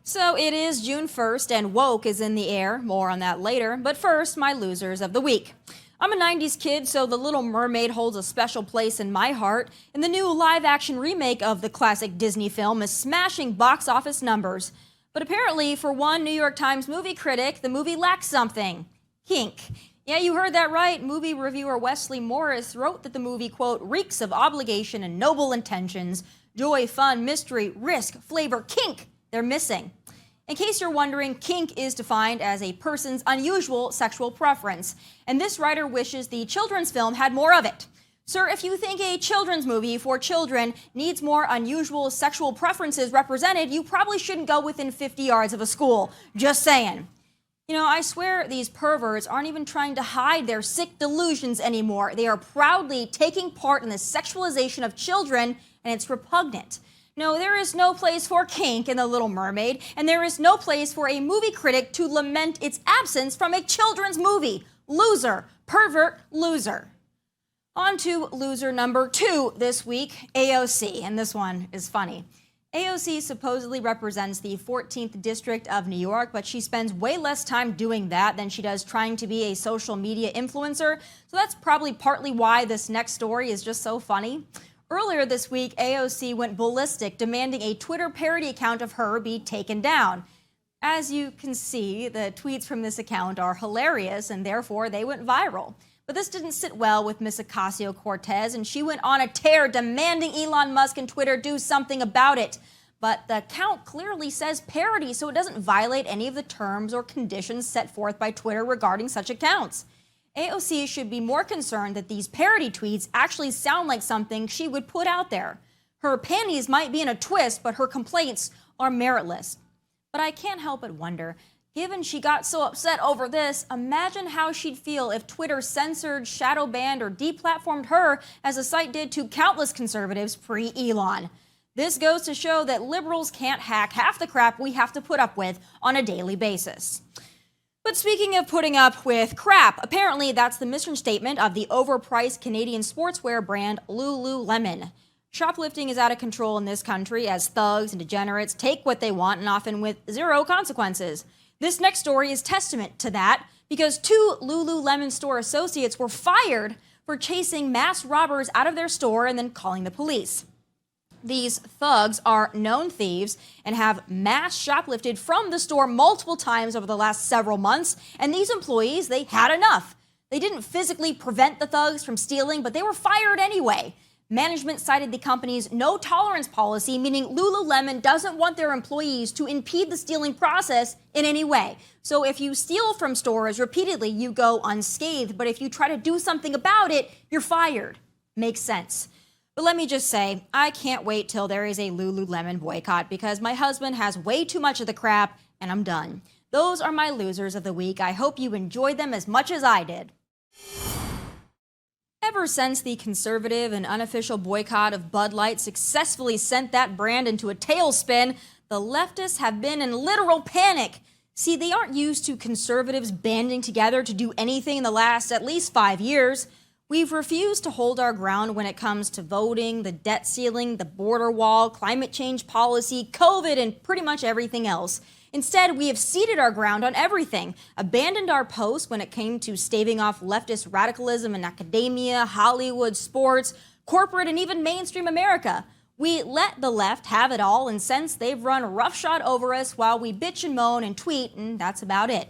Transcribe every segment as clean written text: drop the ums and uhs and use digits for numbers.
So it is June 1st and woke is in the air. More on that later. But first, my losers of the week. I'm a 90s kid, so The Little Mermaid holds a special place in my heart. And the new live-action remake of the classic Disney film is smashing box office numbers. But apparently, for one New York Times movie critic, the movie lacks something. Kink. Yeah, you heard that right. Movie reviewer Wesley Morris wrote that the movie, quote, reeks of obligation and noble intentions. Joy, fun, mystery, risk, flavor, kink. They're missing. In case you're wondering, kink is defined as a person's unusual sexual preference, and this writer wishes the children's film had more of it. Sir, if you think a children's movie for children needs more unusual sexual preferences represented, you probably shouldn't go within 50 yards of a school. Just saying. You know, I swear these perverts aren't even trying to hide their sick delusions anymore. They are proudly taking part in the sexualization of children, and it's repugnant. No, there is no place for kink in The Little Mermaid, and there is no place for a movie critic to lament its absence from a children's movie. Loser. Pervert. Loser. On to loser number 2 this week, AOC, and this one is funny. AOC supposedly represents the 14th District of New York, but she spends way less time doing that than she does trying to be a social media influencer, so that's probably partly why this next story is just so funny. Earlier this week, AOC went ballistic, demanding a Twitter parody account of her be taken down. As you can see, the tweets from this account are hilarious, and therefore they went viral. But this didn't sit well with Miss Ocasio-Cortez, and she went on a tear demanding Elon Musk and Twitter do something about it. But the account clearly says parody, so it doesn't violate any of the terms or conditions set forth by Twitter regarding such accounts. AOC should be more concerned that these parody tweets actually sound like something she would put out there. Her panties might be in a twist, but her complaints are meritless. But I can't help but wonder, given she got so upset over this, imagine how she'd feel if Twitter censored, shadow banned, or deplatformed her as the site did to countless conservatives pre-Elon. This goes to show that liberals can't hack half the crap we have to put up with on a daily basis. But speaking of putting up with crap, apparently that's the mission statement of the overpriced Canadian sportswear brand Lululemon. Shoplifting is out of control in this country as thugs and degenerates take what they want and often with zero consequences. This next story is testament to that because 2 Lululemon store associates were fired for chasing mass robbers out of their store and then calling the police. These thugs are known thieves and have mass shoplifted from the store multiple times over the last several months, and these employees, they had enough. They didn't physically prevent the thugs from stealing, but they were fired anyway. Management cited the company's no-tolerance policy, meaning Lululemon doesn't want their employees to impede the stealing process in any way. So if you steal from stores repeatedly, you go unscathed, but if you try to do something about it, you're fired. Makes sense. But let me just say, I can't wait till there is a Lululemon boycott because my husband has way too much of the crap and I'm done. Those are my losers of the week. I hope you enjoyed them as much as I did. Ever since the conservative and unofficial boycott of Bud Light successfully sent that brand into a tailspin, the leftists have been in literal panic. See, they aren't used to conservatives banding together to do anything in the last at least 5 years. We've refused to hold our ground when it comes to voting, the debt ceiling, the border wall, climate change policy, COVID, and pretty much everything else. Instead, we have ceded our ground on everything, abandoned our post when it came to staving off leftist radicalism in academia, Hollywood, sports, corporate, and even mainstream America. We let the left have it all, and since they've run roughshod over us while we bitch and moan and tweet, and that's about it.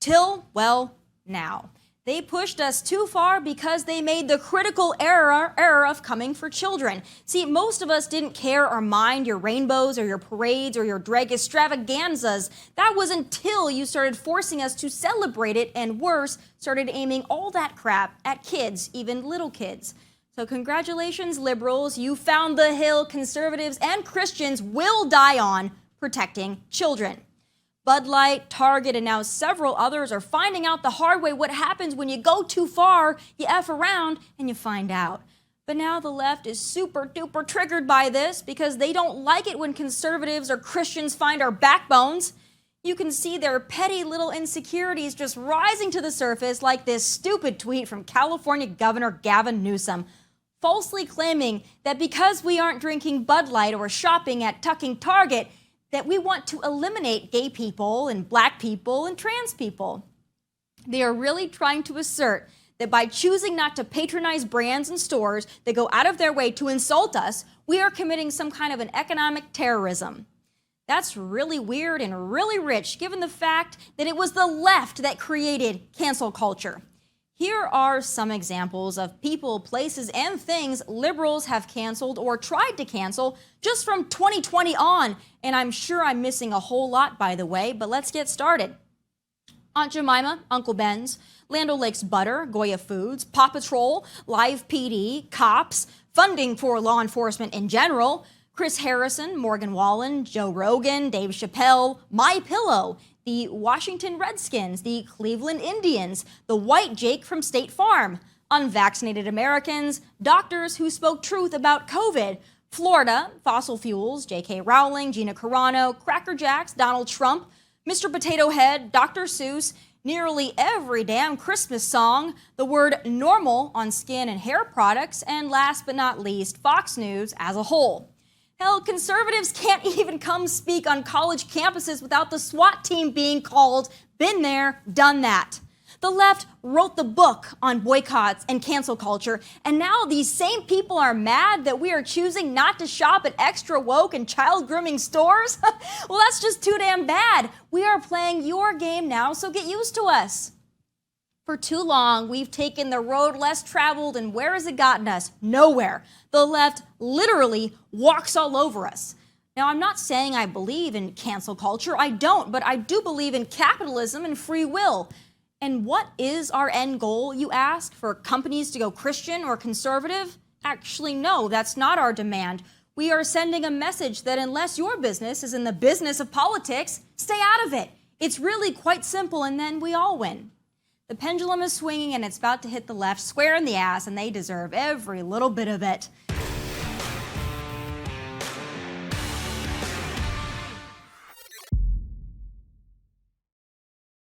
Till, well, now. They pushed us too far because they made the critical error of coming for children. See, most of us didn't care or mind your rainbows or your parades or your drag extravaganzas. That was until you started forcing us to celebrate it and worse, started aiming all that crap at kids, even little kids. So congratulations, liberals. You found the hill conservatives and Christians will die on protecting children. Bud Light, Target, and now several others are finding out the hard way what happens when you go too far, you F around, and you find out. But now the left is super duper triggered by this because they don't like it when conservatives or Christians find our backbones. You can see their petty little insecurities just rising to the surface like this stupid tweet from California Governor Gavin Newsom, falsely claiming that because we aren't drinking Bud Light or shopping at Tucking Target, that we want to eliminate gay people and black people and trans people. They are really trying to assert that by choosing not to patronize brands and stores that go out of their way to insult us, we are committing some kind of an economic terrorism. That's really weird and really rich, given the fact that it was the left that created cancel culture. Here are some examples of people, places, and things liberals have canceled or tried to cancel just from 2020 on. And I'm sure I'm missing a whole lot, by the way, but let's get started. Aunt Jemima, Uncle Ben's, Land O'Lakes Butter, Goya Foods, Paw Patrol, Live PD, Cops, funding for law enforcement in general, Chris Harrison, Morgan Wallen, Joe Rogan, Dave Chappelle, My Pillow, the Washington Redskins, the Cleveland Indians, the White Jake from State Farm, unvaccinated Americans, doctors who spoke truth about COVID, Florida, fossil fuels, J.K. Rowling, Gina Carano, Cracker Jacks, Donald Trump, Mr. Potato Head, Dr. Seuss, nearly every damn Christmas song, the word normal on skin and hair products, and last but not least, Fox News as a whole. Hell, conservatives can't even come speak on college campuses without the SWAT team being called. Been there, done that. The left wrote the book on boycotts and cancel culture, and now these same people are mad that we are choosing not to shop at extra woke and child grooming stores? Well, that's just too damn bad. We are playing your game now, so get used to us. For too long, we've taken the road less traveled, and where has it gotten us? Nowhere. The left literally walks all over us. Now, I'm not saying I believe in cancel culture. I don't, but I do believe in capitalism and free will. And what is our end goal, you ask? For companies to go Christian or conservative? Actually, no, that's not our demand. We are sending a message that unless your business is in the business of politics, stay out of it. It's really quite simple, and then we all win. The pendulum is swinging, and it's about to hit the left square in the ass, and they deserve every little bit of it.